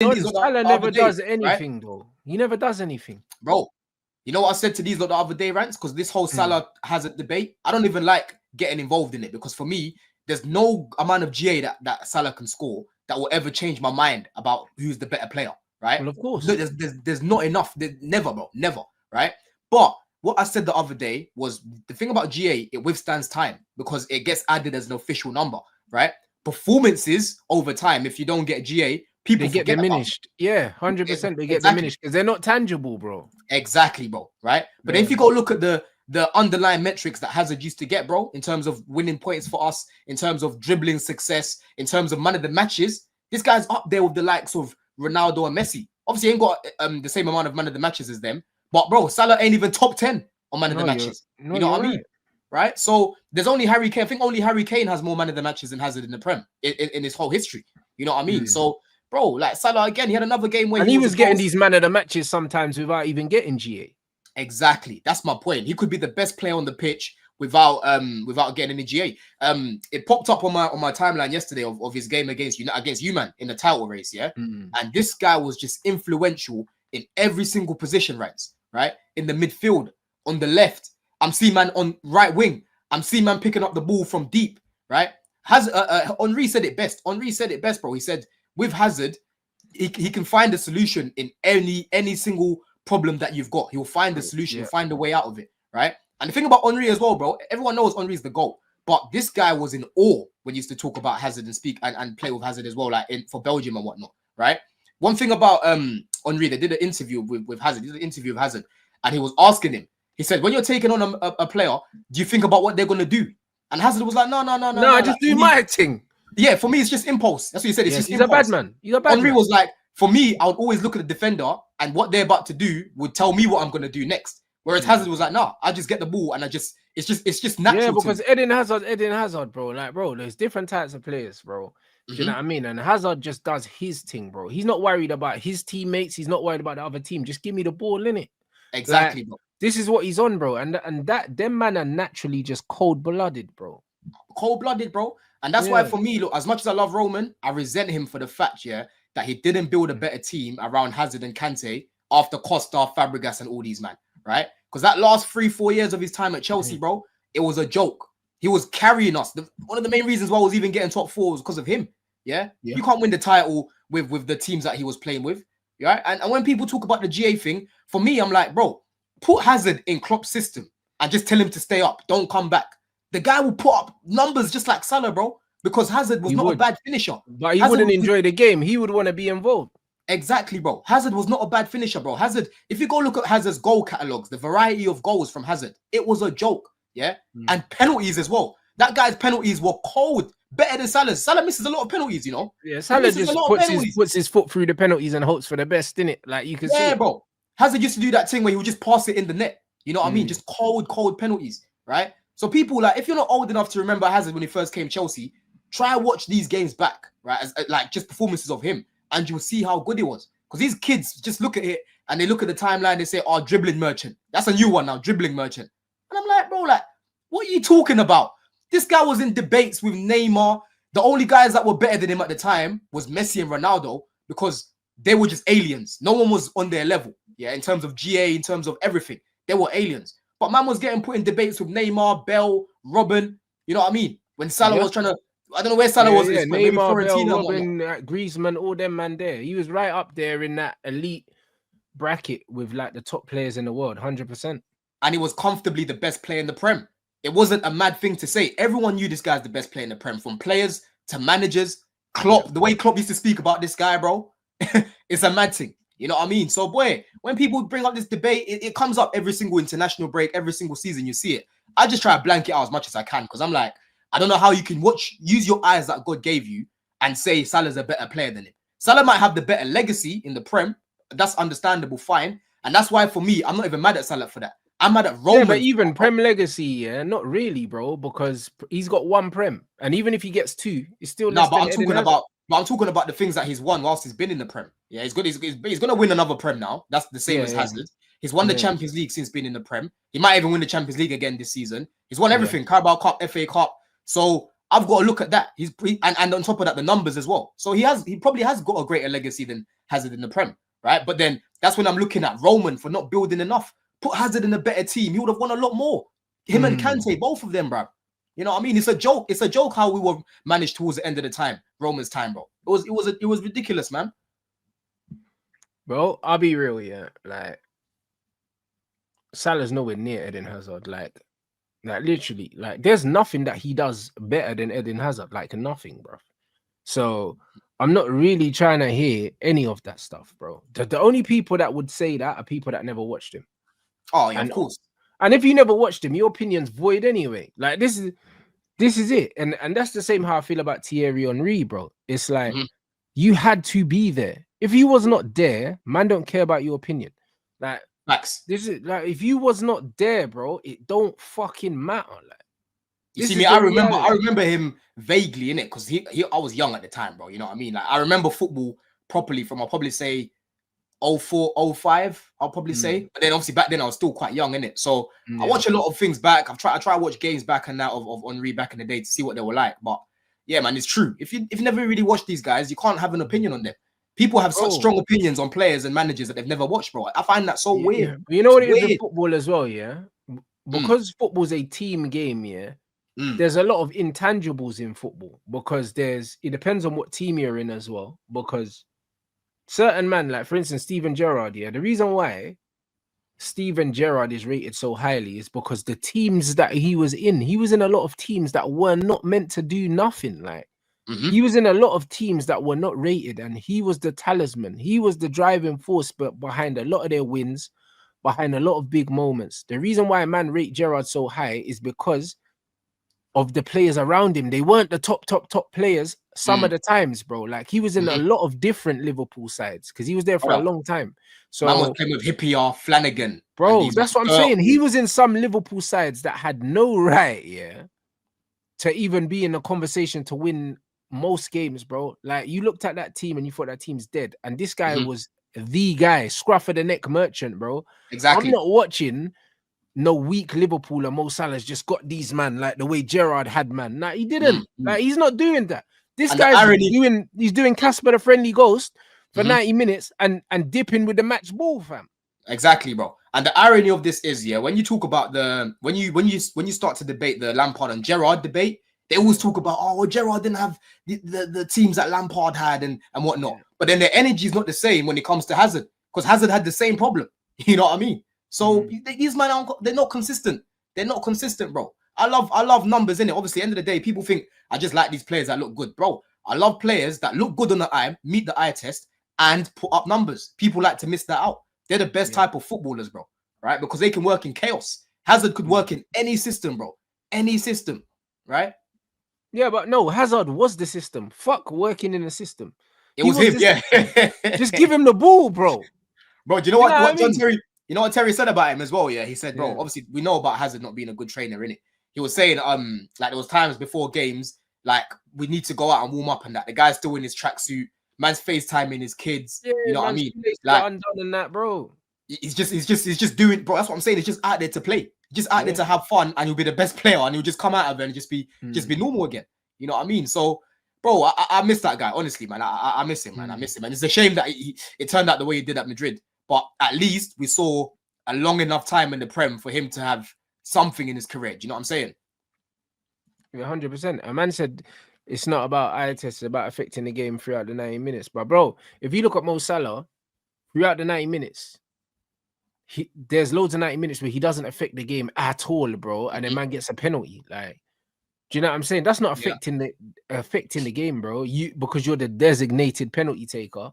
these lot Salah the never other day, does right? anything, though. He never does anything. Bro, you know what I said to these lot the other day, Rants? Because this whole Salah Hazard debate, I don't even like getting involved in it, because for me, there's no amount of GA that Salah can score that will ever change my mind about who's the better player, right? Well, of course. No, there's not enough. Never, bro. Never, right? But what I said the other day was the thing about GA, it withstands time because it gets added as an official number, right? Performances over time, if you don't get GA, people They get forget diminished. Yeah, 100%. They get Exactly. diminished because they're not tangible, bro. Exactly, bro. Right? But then if you go look at the underlying metrics that Hazard used to get, bro, in terms of winning points for us, in terms of dribbling success, in terms of man of the matches, this guy's up there with the likes of Ronaldo and Messi. Obviously, he ain't got the same amount of man of the matches as them, but bro, Salah ain't even top 10 on man of the matches. You know what I mean? Right? So there's only Harry Kane. I think only Harry Kane has more man of the matches than Hazard in the Prem in his whole history. You know what I mean? So, bro, like Salah again, he had another game where he was getting these man of the matches sometimes without even getting GA. Exactly. That's my point. He could be the best player on the pitch without getting any GA. It popped up on my timeline yesterday of his game against you, man, in the title race, yeah. And this guy was just influential in every single position, right? In the midfield, on the left. I'm seeing man on right wing. I'm seeing man picking up the ball from deep, right? Henry said it best. Henry said it best, bro. He said with Hazard, he can find a solution in any single problem that you've got. He'll find the solution. He'll find a way out of it, right? And the thing about Henry as well, bro, everyone knows Henry's the GOAT, but this guy was in awe when he used to talk about Hazard and speak and play with Hazard as well, like for Belgium and whatnot, right? One thing about Henry, they did an interview with Hazard. He did an interview with Hazard, and he was asking him. He said, "When you're taking on a player, do you think about what they're gonna do?" And Hazard was like, "No, I just do my thing." Yeah, for me, it's just impulse. That's what he said. It's just he's impulse. A bad man. He's a bad Henry man. was like, for me, I would always look at the defender and what they're about to do would tell me what I'm gonna do next. Whereas Hazard was like, "No, I just get the ball and it's just natural." Yeah, because Eden Hazard, bro. Like, bro, there's different types of players, bro. Do you know what I mean? And Hazard just does his thing, bro. He's not worried about his teammates. He's not worried about the other team. Just give me the ball, innit? Exactly, like, bro. This is what he's on, bro. And that them man are naturally just cold-blooded, bro. Cold-blooded, bro. And that's why for me, look, as much as I love Roman, I resent him for the fact, that he didn't build a better team around Hazard and Kante after Costa, Fabregas, and all these man, right? Because that last 3-4 years of his time at Chelsea, bro, it was a joke. He was carrying us. One of the main reasons why I was even getting top 4 was because of him. Yeah? You can't win the title with the teams that he was playing with. Right? And when people talk about the GA thing, for me, I'm like, bro, put Hazard in Klopp's system and just tell him to stay up. Don't come back. The guy will put up numbers just like Salah, bro, because Hazard was not a bad finisher. But he wouldn't enjoy the game. He would want to be involved. Exactly, bro. Hazard was not a bad finisher, bro. Hazard, if you go look at Hazard's goal catalogs, the variety of goals from Hazard, it was a joke, And penalties as well. That guy's penalties were cold, better than Salah's. Salah misses a lot of penalties, you know. Yeah, Salah just puts his foot through the penalties and hopes for the best, innit? Like you can see. Yeah, bro. Hazard used to do that thing where he would just pass it in the net. You know what I mean? Just cold penalties, right? So people, like, if you're not old enough to remember Hazard when he first came to Chelsea, try and watch these games back, right? As like just performances of him, and you'll see how good he was. Because these kids just look at it and they look at the timeline, they say, "Oh, dribbling merchant." That's a new one now, dribbling merchant. And I'm like, bro, like, what are you talking about? This guy was in debates with Neymar. The only guys that were better than him at the time was Messi and Ronaldo because they were just aliens. No one was on their level, in terms of GA, in terms of everything. They were aliens. But man was getting put in debates with Neymar, Bell, Robin. You know what I mean? When Salah was trying to, I don't know where Salah was. Neymar, Bell, Robin, Griezmann, all them man there. He was right up there in that elite bracket with like the top players in the world, 100%. And he was comfortably the best player in the Prem. It wasn't a mad thing to say. Everyone knew this guy's the best player in the Prem, from players to managers. Klopp, the way Klopp used to speak about this guy, bro, it's a mad thing. You know what I mean? So, boy, when people bring up this debate, it comes up every single international break, every single season. You see it. I just try to blank it out as much as I can because I'm like, I don't know how you can use your eyes that God gave you and say Salah's a better player than him. Salah might have the better legacy in the Prem. That's understandable, fine. And that's why, for me, I'm not even mad at Salah for that. I'm mad at Roman. Yeah, but even Prem legacy, not really, bro, because he's got 1 Prem. And even if he gets 2, it's still less than I'm talking about the things that he's won whilst he's been in the Prem. Yeah, he's going to win another Prem now. That's the same as Hazard. He's won the Champions League since being in the Prem. He might even win the Champions League again this season. He's won everything. Carabao Cup, FA Cup. So I've got to look at that. And on top of that, the numbers as well. So he probably has got a greater legacy than Hazard in the Prem, right? But then that's when I'm looking at Roman for not building enough. Put Hazard in a better team, he would have won a lot more. Him and Kante, both of them, bro. You know what I mean? It's a joke. It's a joke how we were managed towards the end of the time, Roman's time, bro. It was ridiculous, man. Bro, I'll be real, yeah. Like, Salah's nowhere near Eden Hazard. Like literally, like there's nothing that he does better than Eden Hazard. Like nothing, bro. So I'm not really trying to hear any of that stuff, bro. The only people that would say that are people that never watched him. Oh, yeah, of course. And if you never watched him, your opinion's void anyway. Like this is it. And that's the same how I feel about Thierry Henry, bro. It's like you had to be there. If he was not there, man don't care about your opinion. Like Max. This is like if you was not there, bro, it don't fucking matter. Like you see me, I remember him vaguely in it because I was young at the time, bro. You know what I mean? Like I remember football properly from I'll probably say 04, 05, I'll probably say. But then obviously back then I was still quite young in it. So I watch a lot of things back. I try to watch games back and that of Henry back in the day to see what they were like. But yeah, man, it's true. If you never really watched these guys, you can't have an opinion on them. People have such strong opinions on players and managers that they've never watched, bro. I find that so weird. You know what it is in football as well, yeah? Because football's a team game, yeah. There's a lot of intangibles in football because it depends on what team you're in as well. Because certain man, like for instance, Steven Gerrard, yeah, the reason why Steven Gerrard is rated so highly is because the teams that he was in a lot of teams that were not meant to do nothing. Like he was in a lot of teams that were not rated, and he was the talisman. He was the driving force behind a lot of their wins, behind a lot of big moments. The reason why man rate Gerrard so high is because of the players around him. They weren't the top players some of the times, bro. Like he was in a lot of different Liverpool sides because he was there for a long time. So man was playing with Hippier, Flanagan. Bro, that's what I'm saying. He was in some Liverpool sides that had no right, yeah, to even be in a conversation to win most games, bro. Like you looked at that team and you thought that team's dead. And this guy was the guy, scruff of the neck merchant, bro. Exactly. I'm not watching no weak Liverpool and Mo Salah's just got these man like the way Gerrard had man. Nah, he didn't. Like he's not doing that. This guy's doing Casper the Friendly Ghost for 90 minutes and dipping with the match ball, fam. Exactly, bro. And the irony of this is, yeah, when you talk about when you start to debate the Lampard and Gerrard debate, they always talk about, oh, well, Gerrard didn't have the teams that Lampard had and whatnot. But then their energy is not the same when it comes to Hazard because Hazard had the same problem. You know what I mean? So these men they're not consistent. They're not consistent, bro. I love numbers in it. Obviously, at the end of the day, people think I just like these players that look good, bro. I love players that look good on the eye, meet the eye test, and put up numbers. People like to miss that out. They're the best type of footballers, bro. Right? Because they can work in chaos. Hazard could work in any system, bro. Any system, right? Yeah, but no, Hazard was the system. Fuck working in a system. It was him, yeah. Just give him the ball, bro. Bro, do you know what John Terry? You know what Terry said about him as well? Yeah, he said, bro, obviously we know about Hazard not being a good trainer, innit? He was saying, like there was times before games, like we need to go out and warm up and that. The guy's still in his tracksuit, man's FaceTiming his kids. Yeah, you know what I mean? Like undone in that, bro. He's just doing, bro. That's what I'm saying. He's just out there to play, just out there to have fun, and he'll be the best player, and he'll just come out of it and just be normal again. You know what I mean? So, bro, I miss that guy, honestly, man. I miss him, man. I miss him, and it's a shame that it turned out the way he did at Madrid. But at least we saw a long enough time in the Prem for him to have something in his career. Do you know what I'm saying? 100%. A man said it's not about eye test, it's about affecting the game throughout the 90 minutes. But bro, if you look at Mo Salah throughout the 90 minutes, there's loads of 90 minutes where he doesn't affect the game at all, bro. And then man gets a penalty. Like, do you know what I'm saying? That's not affecting the game, bro. Because you're the designated penalty taker,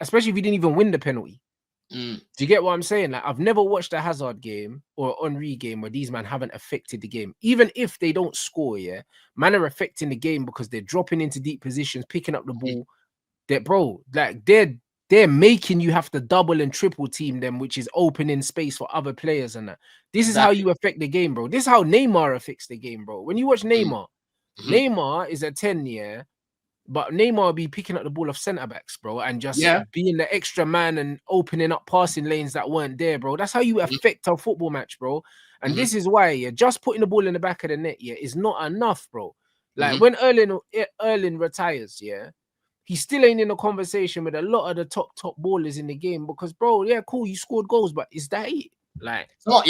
especially if you didn't even win the penalty. Do you get what I'm saying? Like, I've never watched a Hazard game or Henry game where these men haven't affected the game. Even if they don't score, yeah, man are affecting the game because they're dropping into deep positions, picking up the ball. That, bro, like they're making you have to double and triple team them, which is opening space for other players and that. This is how you affect the game, bro. This is how Neymar affects the game, bro. When you watch Neymar, Neymar is a 10, yeah. But Neymar will be picking up the ball off centre backs, bro, and just being the extra man and opening up passing lanes that weren't there, bro. That's how you affect a football match, bro. And this is why, just putting the ball in the back of the net, is not enough, bro. Like when Erling retires, yeah, he still ain't in a conversation with a lot of the top ballers in the game because, bro, yeah, cool, you scored goals, but is that it? Like,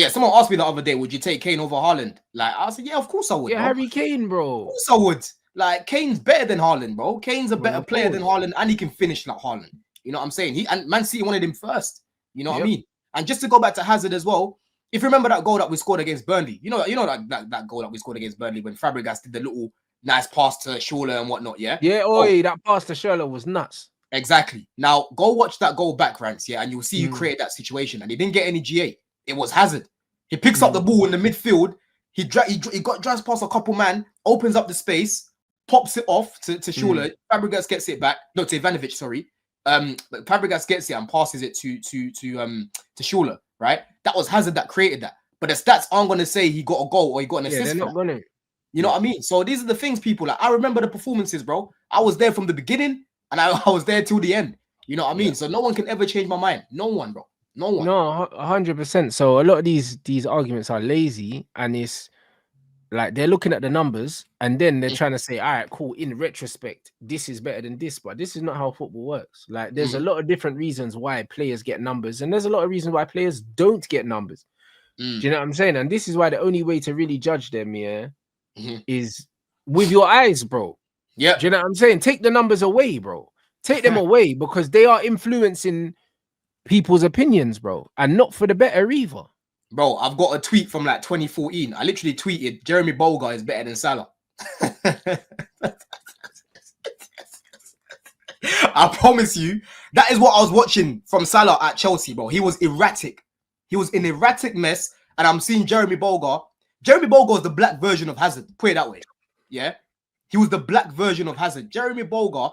someone asked me the other day, would you take Kane over Haaland? Like, I said, yeah, of course I would. Yeah, bro. Harry Kane, bro. Of course I would. Like, Kane's better than Haaland, bro. Kane's a better Of player than course. Haaland, and he can finish like Haaland. You know what I'm saying? And Man City wanted him first. You know what I mean? And just to go back to Hazard as well, if you remember that goal that we scored against Burnley, you know that goal that we scored against Burnley when Fabregas did the little nice pass to Schuler and whatnot, yeah? Yeah, that pass to Schuler was nuts. Exactly. Now, go watch that goal back, Rants, yeah, and you'll see you create that situation. And he didn't get any GA. It was Hazard. He picks up the ball in the midfield. He drives past a couple man, opens up the space, pops it off to Schuler. Fabregas gets it back. No, to Ivanovic, sorry. But Fabregas gets it and passes it to Schuler, right? That was Hazard that created that. But the stats aren't going to say he got a goal or he got an assist. They're not going to. You know what I mean? So these are the things, people. Like, I remember the performances, bro. I was there from the beginning and I was there till the end. You know what I mean? So no one can ever change my mind. No one, bro. No one. No, 100%. So a lot of these arguments are lazy, and it's like they're looking at the numbers and then they're trying to say, all right, cool, in retrospect, this is better than this, but this is not how football works. Like, there's a lot of different reasons why players get numbers, and there's a lot of reasons why players don't get numbers. Do you know what I'm saying? And this is why the only way to really judge them, is with your eyes, bro. Yeah. Do you know what I'm saying? Take the numbers away, bro. Take them away, because they are influencing people's opinions, bro, and not for the better either. Bro, I've got a tweet from like 2014. I literally tweeted, Jeremy Boga is better than Salah. I promise you, that is what I was watching from Salah at Chelsea, bro. He was erratic. He was an erratic mess, and I'm seeing Jeremy Boga. Jeremy Boga was the black version of Hazard. Put it that way. Yeah? He was the black version of Hazard. Jeremy Boga,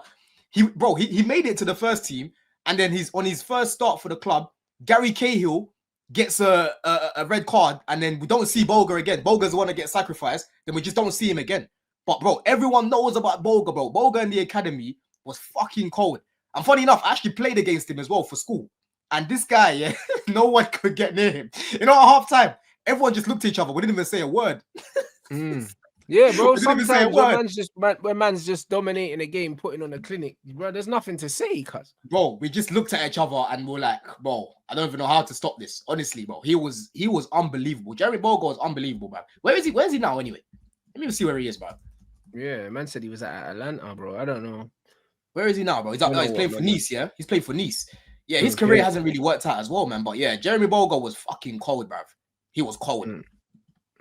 he made it to the first team, and then he's on his first start for the club. Gary Cahill gets a red card, and then we don't see Boga again. Boga's the one that gets sacrificed. Then we just don't see him again. But, bro, everyone knows about Boga, bro. Boga in the academy was fucking cold. And funny enough, I actually played against him as well for school. And this guy, yeah, no one could get near him. You know, at half time, everyone just looked at each other. We didn't even say a word. Yeah, bro. Sometimes when man's just dominating a game, putting on a clinic, bro, there's nothing to say, cuz. Bro, we just looked at each other and we're like, bro, I don't even know how to stop this. Honestly, bro. He was unbelievable. Jeremy Boga was unbelievable, man. Where is he? Where's he now anyway? Let me see where he is, bro. Yeah, man said he was at Atlanta, bro. I don't know. Where is he now, bro? He's playing for Nice, yeah? He's playing for Nice. Yeah, his career hasn't really worked out as well, man. But yeah, Jeremy Boga was fucking cold, bruv. He was cold.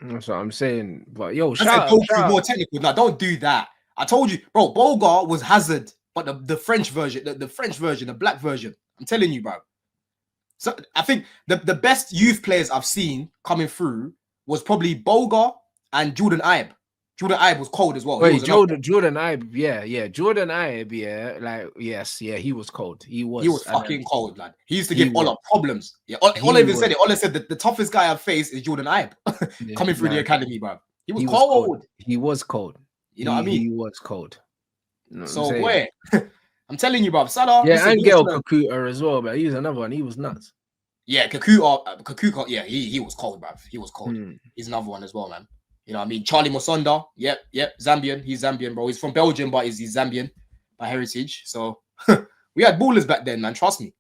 That's what I'm saying. But yo, shout out. More technical. Now, don't do that. I told you, bro. Boga was Hazard, but the French version, the French version, the black version. I'm telling you, bro. So I think the best youth players I've seen coming through was probably Boga and Jordan Ibe. Jordan Ibe was cold as well. Wait, Jordan Ibe, yeah. Jordan Ibe, yeah, like, yes, yeah, he was cold. He was fucking cold, lad. He used to give Ola problems. Yeah, Ola even said it. Ola said that the toughest guy I've faced is Jordan Ibe coming through the academy, bro. He was cold. He was cold. You know what I mean? He was cold. You know so where? I'm telling you, bro. Salah. Yeah, and Gael Kakuta as well, but he was another one. He was nuts. Yeah, Kakuta. Yeah, he was cold, bro. He was cold. He's another one as well, man. You know what I mean? Charlie Musonda, yep, Zambian. He's Zambian, bro. He's from Belgium, but he's Zambian by heritage. So we had ballers back then, man. Trust me.